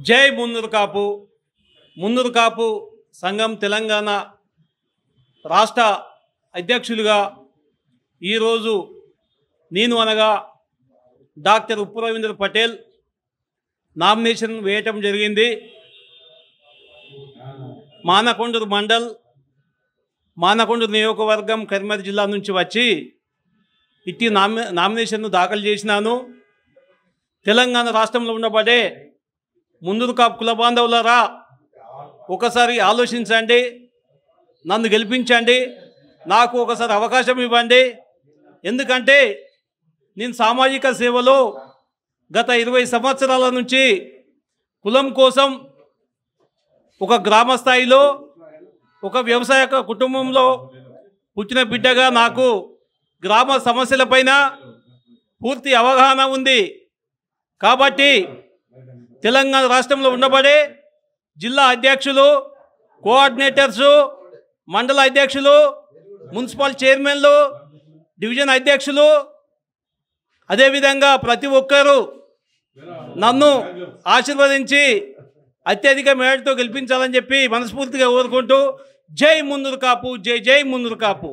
జై మున్నూరు కాపు. మున్నూరు కాపు సంఘం తెలంగాణ రాష్ట్ర అధ్యక్షులుగా ఈరోజు నేను అనగా డాక్టర్ ఉప్పు రవీంద్ర పటేల్ నామినేషన్ వేయటం జరిగింది. మానకొండూరు మండల్, మానకొండూరు నియోజకవర్గం, కరీంనగర్ జిల్లా నుంచి వచ్చి ఇట్టి నామినేషన్ను దాఖలు చేసినాను. తెలంగాణ రాష్ట్రంలో ఉండబడే మున్నూరు కాపు కుల బాంధవులారా, ఒకసారి ఆలోచించండి, నన్ను గెలిపించండి, నాకు ఒకసారి అవకాశం ఇవ్వండి. ఎందుకంటే నేను సామాజిక సేవలో గత 20 సంవత్సరాల నుంచి కులం కోసం ఒక గ్రామ స్థాయిలో ఒక వ్యవసాయ కుటుంబంలో పుట్టిన బిడ్డగా నాకు గ్రామ సమస్యలపైన పూర్తి అవగాహన ఉంది. కాబట్టి తెలంగాణ రాష్ట్రంలో ఉండబడే జిల్లా అధ్యక్షులు, కోఆర్డినేటర్సు, మండల అధ్యక్షులు, మున్సిపల్ చైర్మన్లు, డివిజన్ అధ్యక్షులు, అదేవిధంగా ప్రతి ఒక్కరూ నన్ను ఆశీర్వదించి అత్యధిక మేరతో గెలిపించాలని చెప్పి మనస్ఫూర్తిగా కోరుకుంటూ జై మున్నూరు కాపు, జై జై మున్నూరు కాపు.